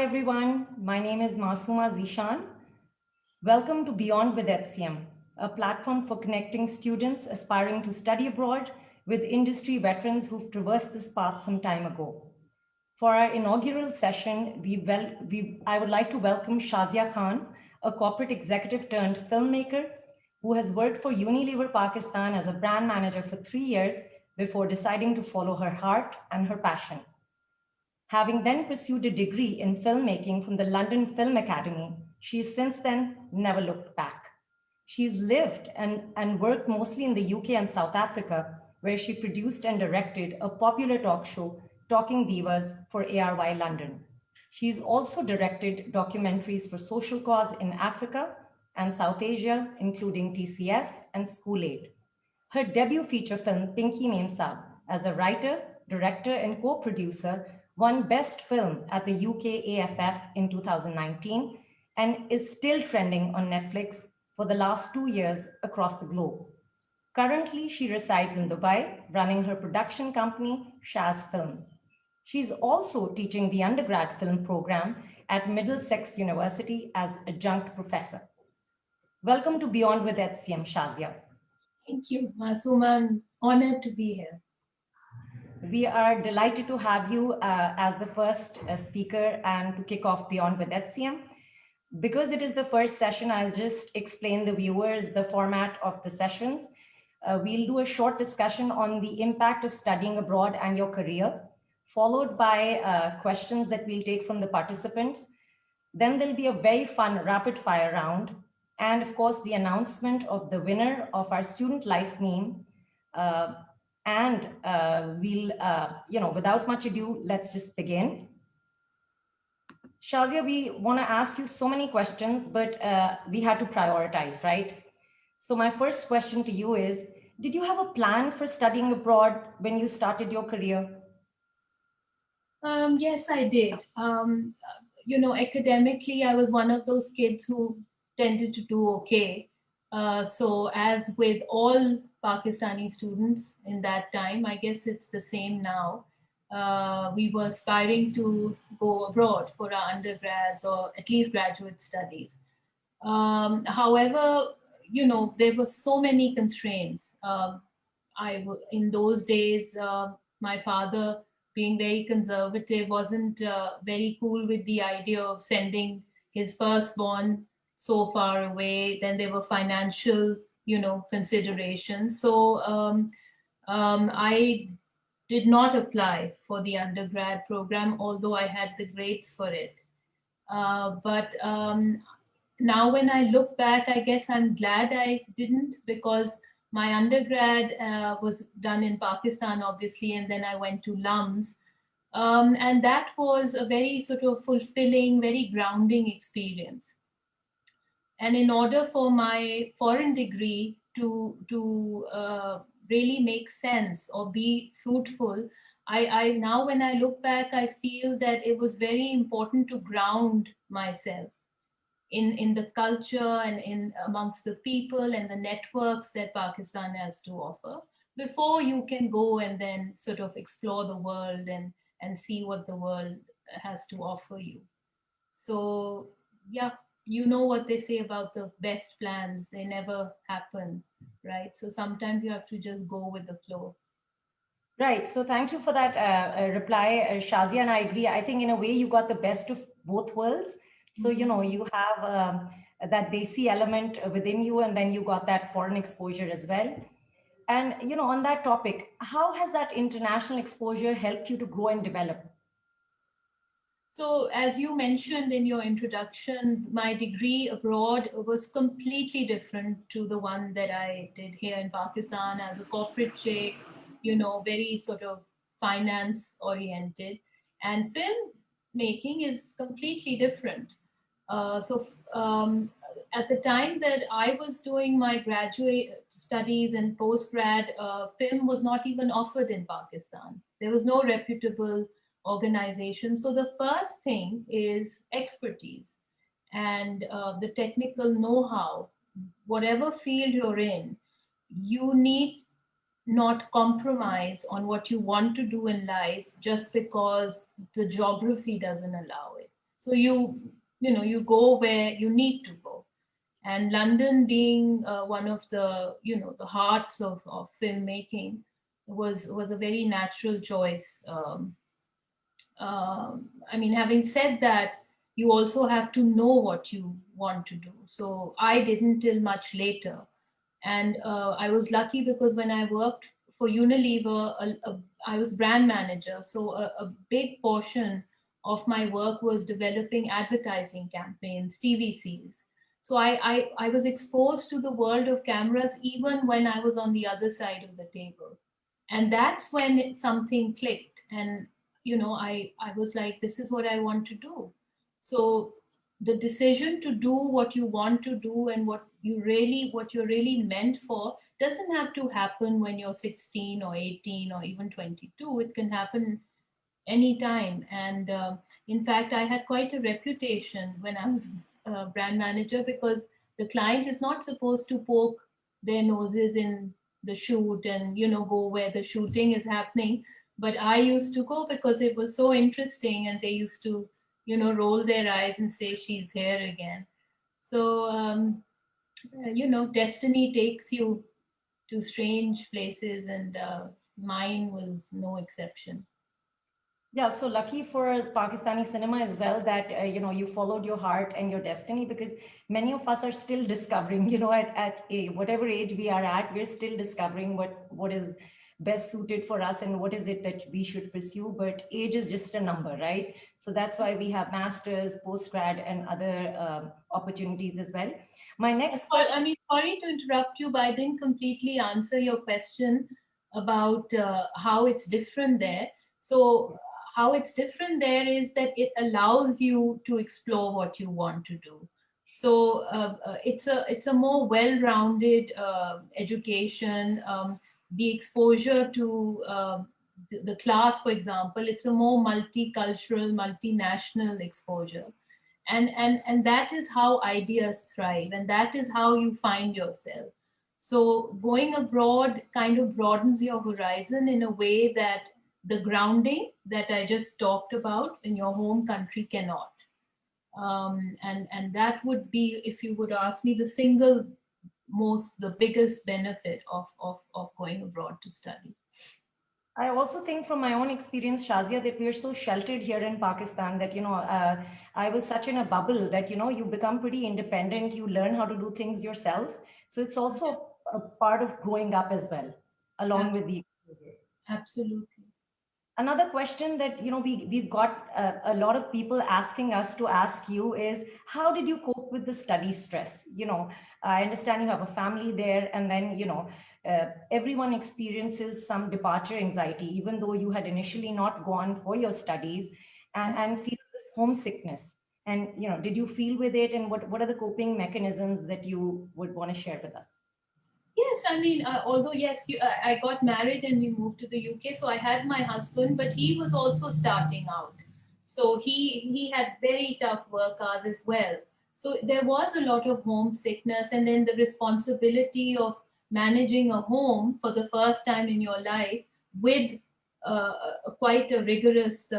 Hi everyone, my name is Masooma Zishan. Welcome to Beyond with HCM, a platform for connecting students aspiring to study abroad with industry veterans who've traversed this path some time ago. For our inaugural session, I would like to welcome Shazia Khan, a corporate executive turned filmmaker who has worked for Unilever Pakistan as a brand manager for 3 years before deciding to follow her heart and her passion. Having then pursued a degree in filmmaking from the London Film Academy, she has since then never looked back. She's lived and worked mostly in the UK and South Africa, where she produced and directed a popular talk show, Talking Divas, for ARY London. She's also directed documentaries for social cause in Africa and South Asia, including TCF and School Aid. Her debut feature film, Pinky Mem Saab, as a writer, director, and co-producer, won Best Film at the UK AFF in 2019 and is still trending on Netflix for the last 2 years across the globe. Currently, she resides in Dubai, running her production company, Shaz Films. She's also teaching the undergrad film program at Middlesex University as adjunct professor. Welcome to Beyond with HCM, Shazia. Thank you, Masooma. I'm honored to be here. We are delighted to have you as the first speaker and to kick off Beyond with HCM. Because it is the first session, I'll just explain the viewers the format of the sessions. We'll do a short discussion on the impact of studying abroad and your career, followed by questions that we'll take from the participants. Then there'll be a very fun rapid fire round. And of course, the announcement of the winner of our Student Life meme. Without much ado, let's just begin. Shazia, we want to ask you so many questions, but we had to prioritize, right? So my first question to you is, did you have a plan for studying abroad when you started your career? Yes, I did. Academically, I was one of those kids who tended to do okay. So as with all Pakistani students in that time, I guess it's the same now. We were aspiring to go abroad for our undergrads or at least graduate studies. However, there were so many constraints. In those days, my father, being very conservative, wasn't very cool with the idea of sending his firstborn so far away. Then there were financial, considerations. So I did not apply for the undergrad program, although I had the grades for it. But now when I look back, I guess I'm glad I didn't, because my undergrad was done in Pakistan, obviously, and then I went to LUMS. And that was a very sort of fulfilling, very grounding experience. And in order for my foreign degree to really make sense or be fruitful, I now when I look back, I feel that it was very important to ground myself in the culture and in amongst the people and the networks that Pakistan has to offer before you can go and then sort of explore the world and see what the world has to offer you. So yeah, you know what they say about the best plans, they never happen, right? So sometimes you have to just go with the flow. Right. So thank you for that reply, Shazia, and I agree. I think in a way you got the best of both worlds. So, you have that Desi element within you, and then you got that foreign exposure as well. And, on that topic, how has that international exposure helped you to grow and develop? So, as you mentioned in your introduction, my degree abroad was completely different to the one that I did here in Pakistan as a corporate chick, very sort of finance oriented. And film making is completely different. At the time that I was doing my graduate studies and postgrad, film was not even offered in Pakistan. There was no reputable organization. So the first thing is expertise and the technical know-how. Whatever field you're in, you need not compromise on what you want to do in life just because the geography doesn't allow it. So you go where you need to go. And London being one of the the hearts of filmmaking was a very natural choice. I mean, having said that, you also have to know what you want to do. So I didn't till much later. And I was lucky because when I worked for Unilever, I was brand manager. So a big portion of my work was developing advertising campaigns, TVCs. So I was exposed to the world of cameras even when I was on the other side of the table. And that's when something clicked. And I was like, this is what I want to do. So the decision to do what you want to do and what you're really meant for doesn't have to happen when you're 16 or 18 or even 22. It can happen anytime. And in fact, I had quite a reputation when I was a brand manager, because the client is not supposed to poke their noses in the shoot and go where the shooting is happening. But I used to go because it was so interesting, and they used to roll their eyes and say, she's here again. So destiny takes you to strange places, and mine was no exception. Yeah, so lucky for Pakistani cinema as well that you followed your heart and your destiny, because many of us are still discovering, at whatever age we are at, we're still discovering what is best suited for us and what is it that we should pursue. But age is just a number, right? So that's why we have masters, postgrad, and other opportunities as well. My next question. I mean, sorry to interrupt you, but I didn't completely answer your question about how it's different there. So, how it's different there is that it allows you to explore what you want to do. So it's a more well-rounded education. The exposure to the class, for example, it's a more multicultural, multinational exposure. And that is how ideas thrive, and that is how you find yourself. So going abroad kind of broadens your horizon in a way that the grounding that I just talked about in your home country cannot. And that would be, if you would ask me, the single the biggest benefit of going abroad to study. I also think from my own experience, Shazia, that we're so sheltered here in Pakistan that, I was such in a bubble that, you become pretty independent, you learn how to do things yourself. So it's also a part of growing up as well, along with the. Absolutely. Another question that, we've got a lot of people asking us to ask you is, how did you cope with the study stress? I understand you have a family there, and then, everyone experiences some departure anxiety, even though you had initially not gone for your studies, and feels this homesickness. And, did you feel with it, and what are the coping mechanisms that you would want to share with us? Yes, I mean, although yes, I got married and we moved to the UK, so I had my husband, but he was also starting out, so he had very tough work hours as well. So there was a lot of homesickness, and then the responsibility of managing a home for the first time in your life with quite a rigorous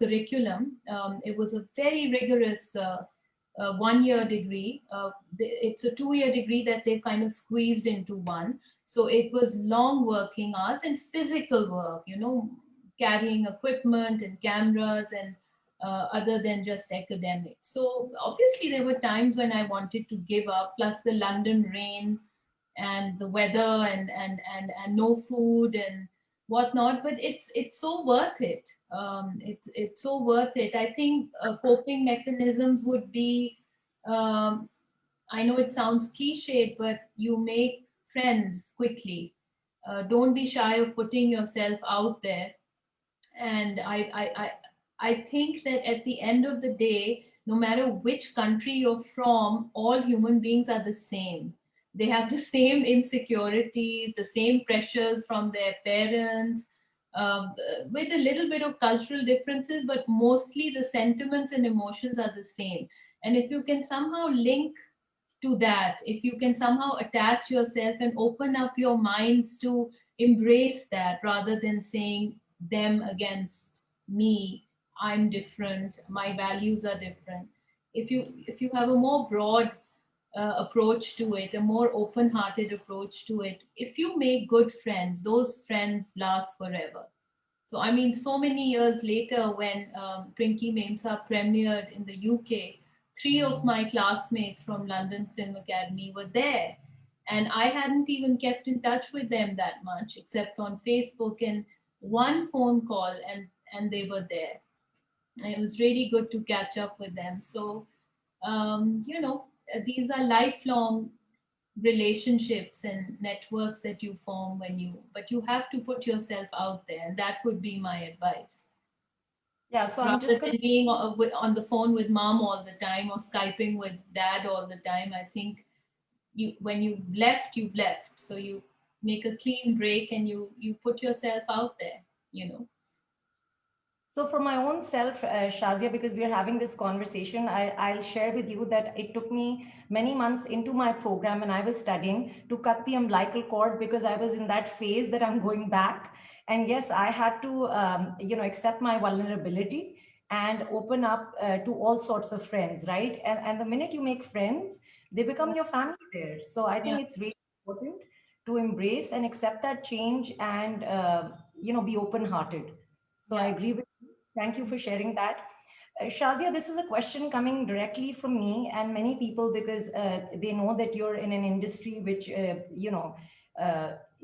curriculum. It was a very rigorous 1 year degree. It's a 2 year degree that they've kind of squeezed into one. So it was long working hours and physical work, carrying equipment and cameras and other than just academics. So obviously there were times when I wanted to give up, plus the London rain and the weather and no food and whatnot, but it's so worth it. It's so worth it. I think coping mechanisms would be, I know it sounds cliched, but you make friends quickly. Don't be shy of putting yourself out there. And I think that at the end of the day, no matter which country you're from, all human beings are the same. They have the same insecurities, the same pressures from their parents, with a little bit of cultural differences, but mostly the sentiments and emotions are the same. And if you can somehow link to that, if you can somehow attach yourself and open up your minds to embrace that rather than saying them against me, I'm different, my values are different. If you have a more broad approach to it, a more open-hearted approach to it, if you make good friends, those friends last forever. So I mean, so many years later, when Twinkle Memsa premiered in the UK, three of my classmates from London Film Academy were there, and I hadn't even kept in touch with them that much, except on Facebook and one phone call, and they were there. And it was really good to catch up with them. So these are lifelong relationships and networks that you form but you have to put yourself out there, and that would be my advice. Yeah, so I'm Rather just going than being on the phone with mom all the time or Skyping with dad all the time, I think when you've left. So you make a clean break and you put yourself out there, you know. So for my own self, Shazia, because we are having this conversation, I'll share with you that it took me many months into my program when I was studying to cut the umbilical cord, because I was in that phase that I'm going back. And yes, I had to, accept my vulnerability and open up to all sorts of friends, right? And the minute you make friends, they become your family there. So I Yeah, think it's really important to embrace and accept that change and, be open-hearted. So I yeah. agree with you. Thank you for sharing that. Shazia, this is a question coming directly from me and many people, because they know that you're in an industry which,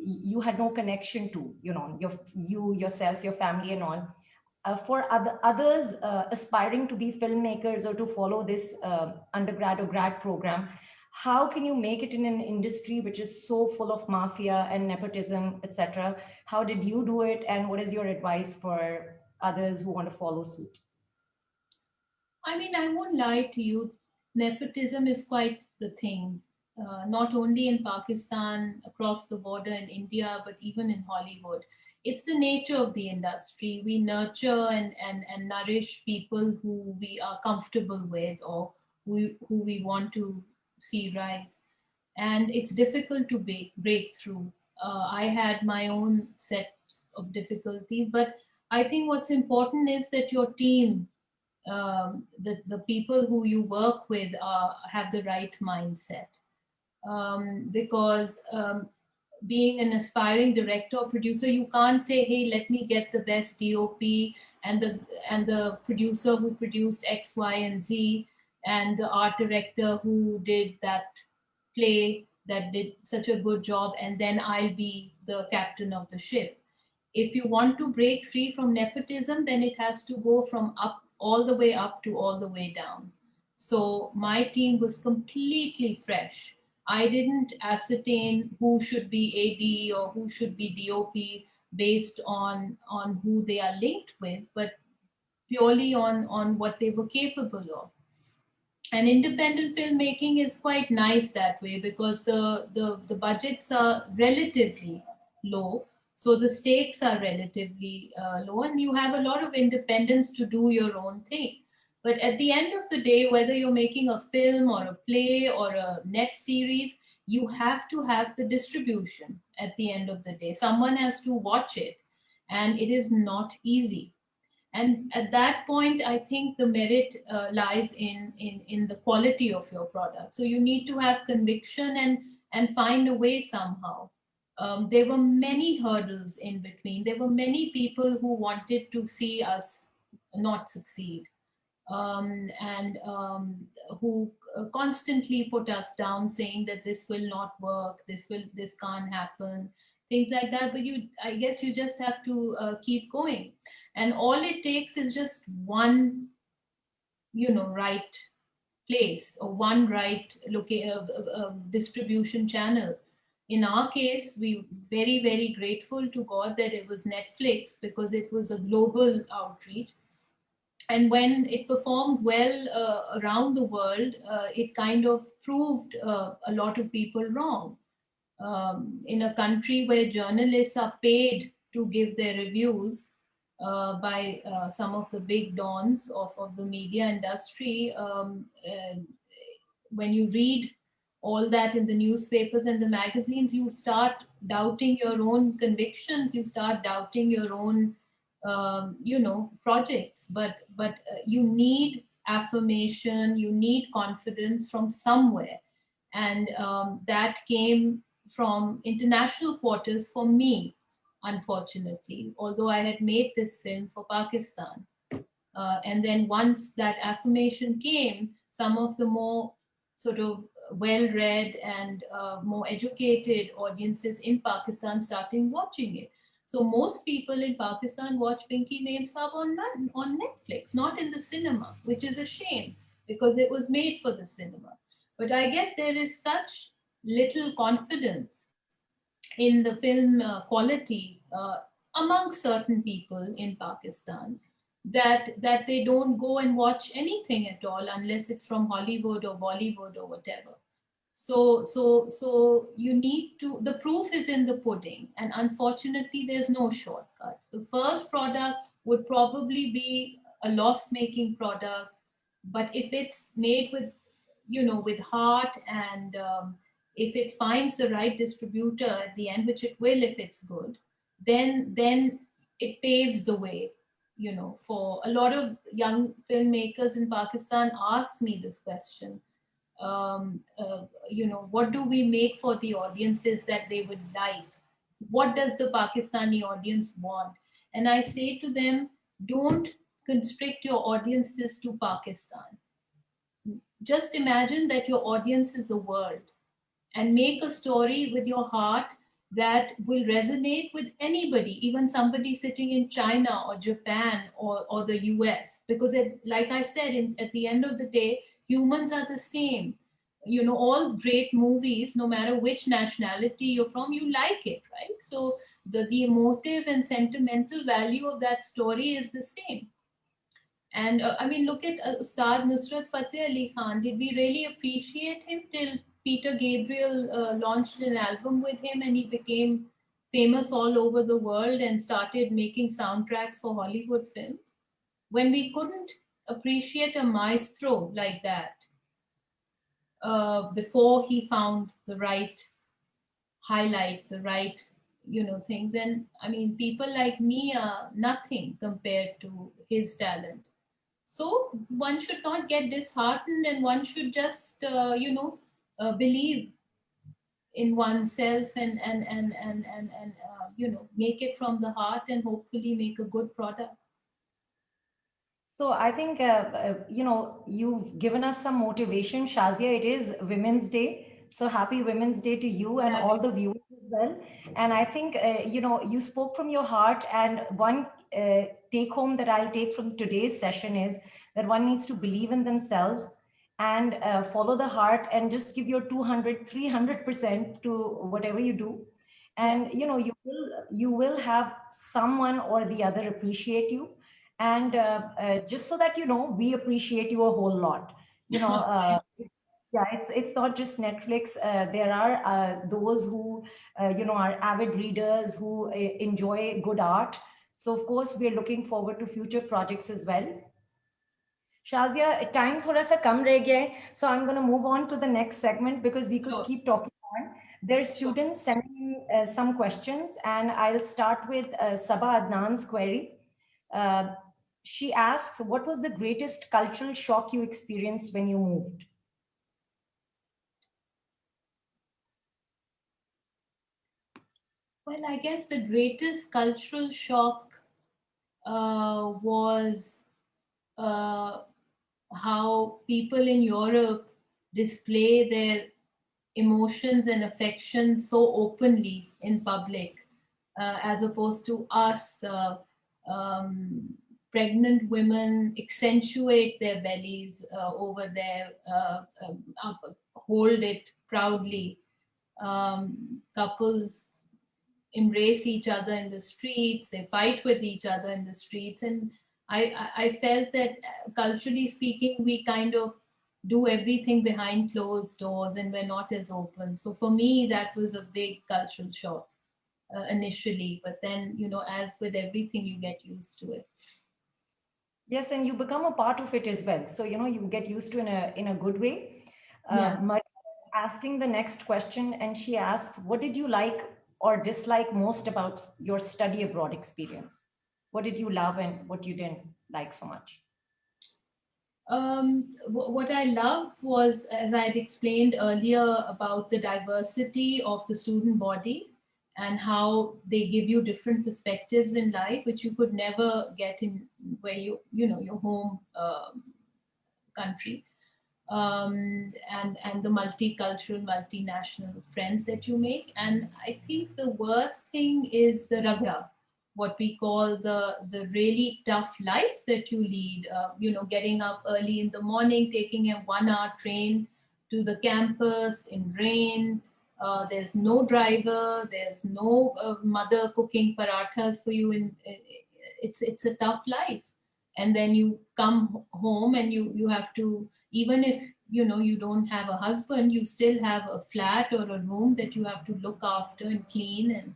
you had no connection to, you yourself, your family and all. For others aspiring to be filmmakers or to follow this undergrad or grad program, how can you make it in an industry which is so full of mafia and nepotism, etc.? How did you do it, and what is your advice for others who want to follow suit? I mean, I won't lie to you. Nepotism is quite the thing, not only in Pakistan, across the border in India, but even in Hollywood. It's the nature of the industry. We nurture and nourish people who we are comfortable with, or who we want to see rise. And it's difficult to break through. I had my own set of difficulties, but I think what's important is that your team, the people who you work with, have the right mindset. Because being an aspiring director or producer, you can't say, "Hey, let me get the best DOP and the producer who produced X, Y, and Z, and the art director who did that play that did such a good job, and then I'll be the captain of the ship." If you want to break free from nepotism, then it has to go from up all the way up to all the way down. So my team was completely fresh. I didn't ascertain who should be AD or who should be DOP based on who they are linked with, but purely on what they were capable of. And independent filmmaking is quite nice that way, because the budgets are relatively low, so the stakes are relatively low, and you have a lot of independence to do your own thing. But at the end of the day, whether you're making a film or a play or a net series, you have to have the distribution. At the end of the day, someone has to watch it, and it is not easy. And at that point, I think the merit lies in the quality of your product. So you need to have conviction and find a way somehow. There were many hurdles in between. There were many people who wanted to see us not succeed, and who constantly put us down, saying that this will not work, this can't happen, things like that. But I guess you just have to keep going, and all it takes is just one, right place, or one right distribution channel. In our case, we very, very grateful to God that it was Netflix, because it was a global outreach. And when it performed well around the world, it kind of proved a lot of people wrong. In a country where journalists are paid to give their reviews by some of the big dons of the media industry, when you read all that in the newspapers and the magazines, you start doubting your own convictions, you start doubting your own projects, but you need affirmation, you need confidence from somewhere, and that came from international quarters for me, unfortunately, although I had made this film for Pakistan. And then once that affirmation came, some of the more sort of well-read and more educated audiences in Pakistan started watching it. So most people in Pakistan watch Pinky Names Hub on Netflix, not in the cinema, which is a shame because it was made for the cinema. But I guess there is such little confidence in the film quality among certain people in Pakistan that they don't go and watch anything at all unless it's from Hollywood or Bollywood or whatever. So you need to. The proof is in the pudding, and unfortunately, there's no shortcut. The first product would probably be a loss-making product, but if it's made with with heart and if it finds the right distributor at the end, which it will if it's good, then it paves the way. For a lot of young filmmakers in Pakistan ask me this question. What do we make for the audiences that they would like? What does the Pakistani audience want? And I say to them, don't constrict your audiences to Pakistan. Just imagine that your audience is the world and make a story with your heart that will resonate with anybody, even somebody sitting in China or Japan or the US. Because, like I said, at the end of the day, humans are the same. All great movies, no matter which nationality you're from, you like it, right? So the emotive and sentimental value of that story is the same. And I mean, look at Ustad Nusrat Fateh Ali Khan. Did we really appreciate him till Peter Gabriel launched an album with him and he became famous all over the world and started making soundtracks for Hollywood films? When we couldn't appreciate a maestro like that before he found the right highlights, the right thing, then I mean, people like me are nothing compared to his talent. So one should not get disheartened, and one should just believe in oneself and make it from the heart and hopefully make a good product. So I think, you've given us some motivation. Shazia, it is Women's Day. So happy Women's Day to you and all the viewers as well. And I think, you spoke from your heart. And one take home that I'll take from today's session is that one needs to believe in themselves and follow the heart and just give your 200, 300% to whatever you do. And, you will have someone or the other appreciate you. And just so that we appreciate you a whole lot. Yeah, it's not just Netflix. There are those who are avid readers who enjoy good art. So of course we're looking forward to future projects as well. Shazia, time thoda sa kam reh gaya hai, so I'm going to move on to the next segment because we could keep talking on. There are students sending some questions, and I'll start with Sabah Adnan's query. She asks, what was the greatest cultural shock you experienced when you moved? Well, I guess the greatest cultural shock was how people in Europe display their emotions and affections so openly in public, as opposed to us. Pregnant women accentuate their bellies over there, hold it proudly. Couples embrace each other in the streets, they fight with each other in the streets. And I felt that culturally speaking, we kind of do everything behind closed doors and we're not as open. So for me, that was a big cultural shock initially. But then, as with everything, you get used to it. Yes, and you become a part of it as well. So, you get used to in a good way. Asking the next question, and she asks, what did you like or dislike most about your study abroad experience? What did you love and what you didn't like so much? What I loved was, as I had explained earlier, about the diversity of the student body and how they give you different perspectives in life, which you could never get in where your home country, and the multicultural, multinational friends that you make. And I think the worst thing is the ragra, what we call the really tough life that you lead. Getting up early in the morning, taking a 1 hour train to the campus in rain. There's no driver. There's no mother cooking parathas for you. It's a tough life. And then you come home and you have to, even if you don't have a husband, you still have a flat or a room that you have to look after and clean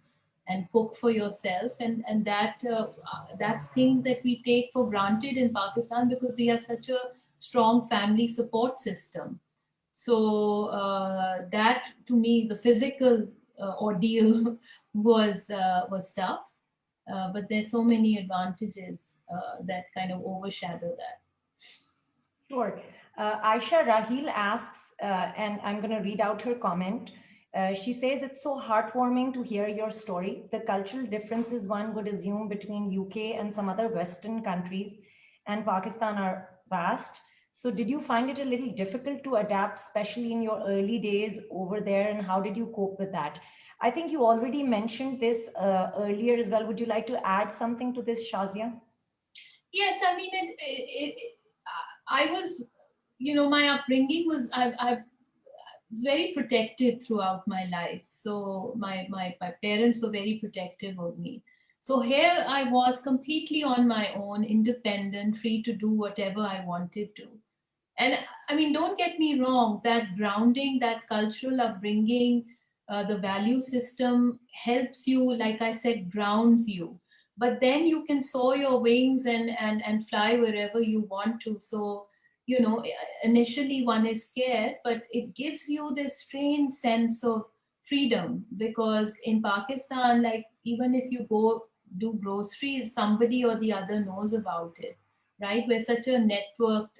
and cook for yourself. And that's things that we take for granted in Pakistan because we have such a strong family support system. So that, to me, the physical ordeal was tough. But there's so many advantages that kind of overshadow that. Sure. Aisha Rahil asks, and I'm going to read out her comment. She says, it's so heartwarming to hear your story. The cultural differences one would assume between UK and some other Western countries and Pakistan are vast. So did you find it a little difficult to adapt, especially in your early days over there? And how did you cope with that? I think you already mentioned this earlier as well. Would you like to add something to this, Shazia? Yes, I mean, I was, my upbringing was, I was very protected throughout my life. So my parents were very protective of me. So here I was completely on my own, independent, free to do whatever I wanted to. And I mean, don't get me wrong, that grounding, that cultural upbringing, the value system helps you, like I said, grounds you. But then you can soar your wings and fly wherever you want to. So, initially one is scared, but it gives you this strange sense of freedom, because in Pakistan, like, even if you go do groceries, somebody or the other knows about it, right? We're such a networked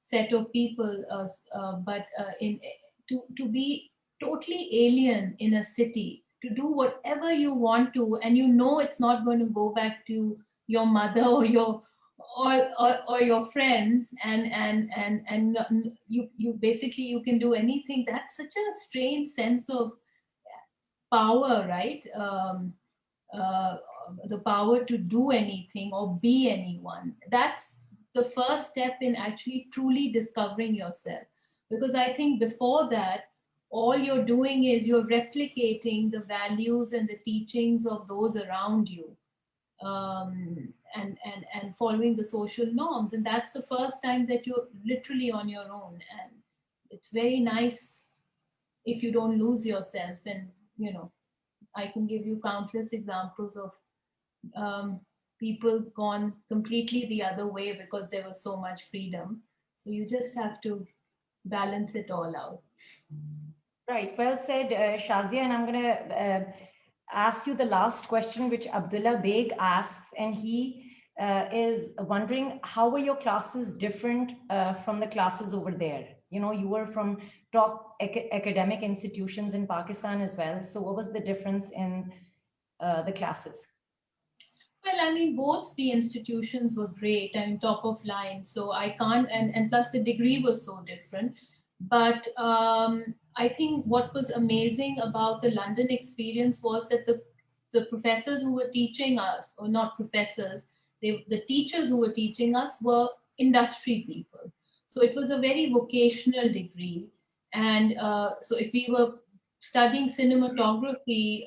set of people, but in to be totally alien in a city, to do whatever you want to, and it's not going to go back to your mother or or your friends, and you basically, you can do anything. That's such a strange sense of power, right? Uh, the power to do anything or be anyone. That's the first step in actually truly discovering yourself. Because I think before that, all you're doing is you're replicating the values and the teachings of those around you, and following the social norms. And that's the first time that you're literally on your own. And it's very nice if you don't lose yourself. And, you know, I can give you countless examples of people gone completely the other way because there was so much freedom. So you just have to balance it all out. Right. Well said, Shazia. And I'm going to ask you the last question, which Abdullah Beg asks. And he is wondering, how were your classes different from the classes over there? You know, you were from top academic institutions in Pakistan as well. So what was the difference in the classes? Well, I mean, both the institutions were great. I mean, top of line. So I can't, and plus the degree was so different. But I think what was amazing about the London experience was that the professors who were teaching us, or not professors, the teachers who were teaching us were industry people. So it was a very vocational degree. And so if we were studying cinematography,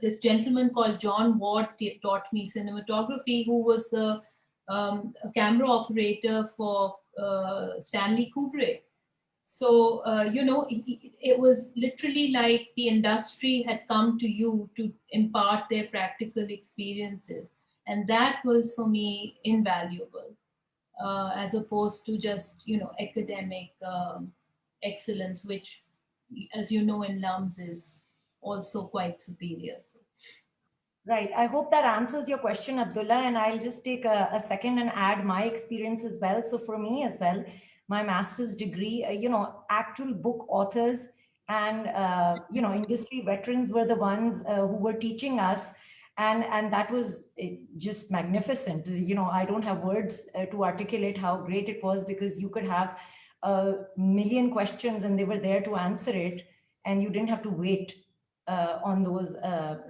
this gentleman called John Ward taught me cinematography, who was the camera operator for Stanley Kubrick. So, it was literally like the industry had come to you to impart their practical experiences. And that was for me invaluable, as opposed to just, academic excellence, which, as you know, in LUMS is also quite superior. So. Right. I hope that answers your question, Abdullah. And I'll just take a second and add my experience as well. So for me as well, my master's degree, actual book authors and, industry veterans were the ones who were teaching us. And that was just magnificent. I don't have words to articulate how great it was, because you could have a million questions and they were there to answer it. And you didn't have to wait on those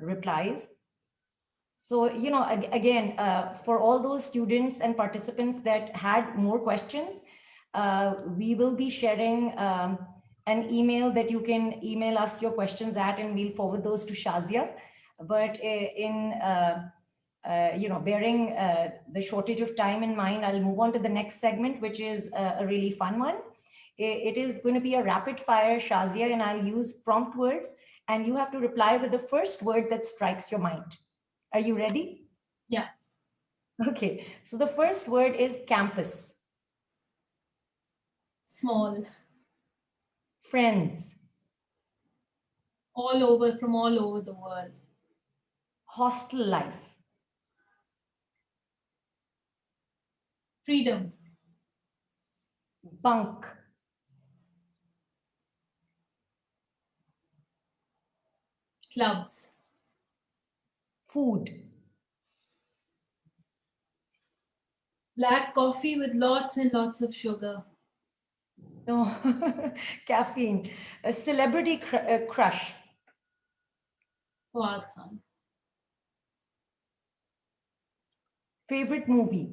replies. So, again, for all those students and participants that had more questions, we will be sharing an email that you can email us your questions at, and we'll forward those to Shazia. But bearing the shortage of time in mind, I'll move on to the next segment, which is a really fun one. It is going to be a rapid fire, Shazia, and I'll use prompt words, and you have to reply with the first word that strikes your mind. Are you ready? Yeah. Okay. So the first word is campus. Small. Friends. From all over the world. Hostel life. Freedom. Bunk. Clubs. Food. Black coffee with lots and lots of sugar. No, caffeine. A celebrity crush. Fuad Khan. Favorite movie.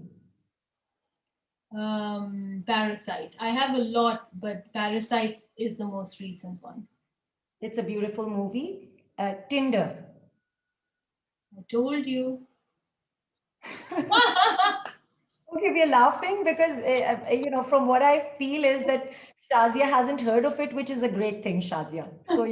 Parasite. I have a lot, but Parasite is the most recent one. It's a beautiful movie. Tinder. I told you. Okay, we are laughing because, from what I feel is that Shazia hasn't heard of it, which is a great thing, Shazia. So,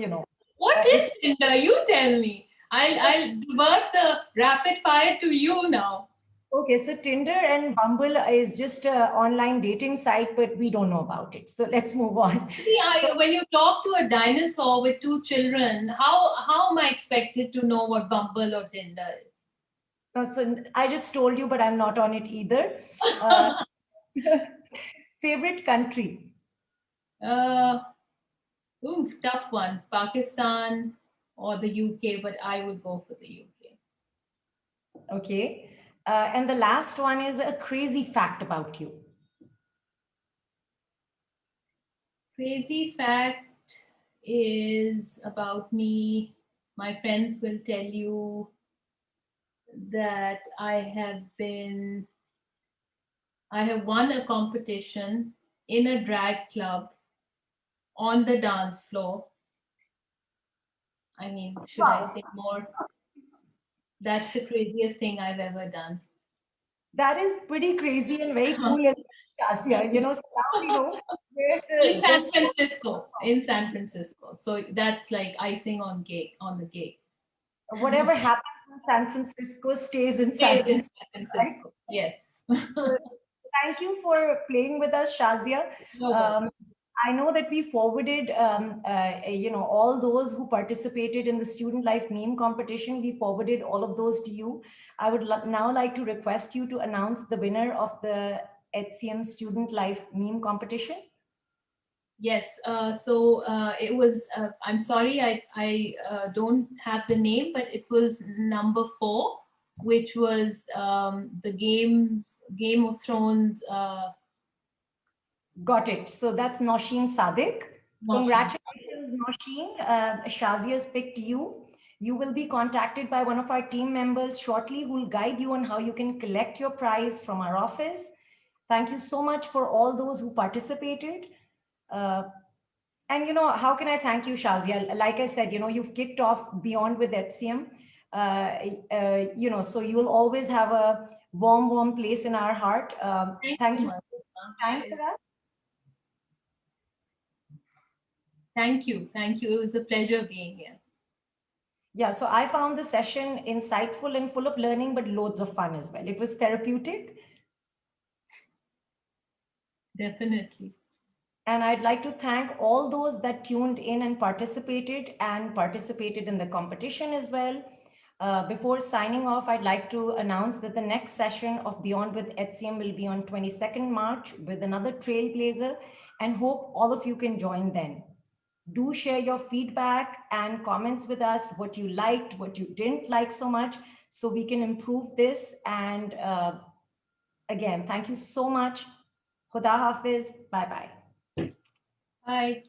What is Tinder? You tell me. I'll divert the rapid fire to you now. Okay, so Tinder and Bumble is just an online dating site, but we don't know about it. So let's move on. See, when you talk to a dinosaur with 2 children, how am I expected to know what Bumble or Tinder is? So I just told you, but I'm not on it either. Favorite country? Tough one. Pakistan or the UK, but I would go for the UK. Okay. And the last one is a crazy fact about you. Crazy fact is about me. My friends will tell you that I have won a competition in a drag club on the dance floor. I mean, should I say more? That's the craziest thing I've ever done. That is pretty crazy and very cool, Shazia. So now we know where in San Francisco. In San Francisco. So that's like icing on the cake. Whatever happens in San Francisco stays in San Francisco. Right? Yes. Thank you for playing with us, Shazia. I know that we forwarded, all those who participated in the Student Life meme competition. We forwarded all of those to you. I would now like to request you to announce the winner of the HCM Student Life meme competition. Yes. So it was. I'm sorry, I don't have the name, but it was number 4, which was the Game of Thrones. Got it. So that's Nosheen Sadiq. Congratulations, Nosheen. Shazia has picked you. You will be contacted by one of our team members shortly who will guide you on how you can collect your prize from our office. Thank you so much for all those who participated. And, how can I thank you, Shazia? Like I said, you've kicked off Beyond with HCM. So you'll always have a warm place in our heart. Thank you for time for us. Thank you. It was a pleasure being here. Yeah, so I found the session insightful and full of learning, but loads of fun as well. It was therapeutic. Definitely. And I'd like to thank all those that tuned in and participated in the competition as well. Before signing off, I'd like to announce that the next session of Beyond with HCM will be on 22nd March with another trailblazer, and hope all of you can join then. Do share your feedback and comments with us, what you liked, what you didn't like so much, so we can improve this. And again, thank you so much. Khuda Hafiz. Bye-bye. Bye.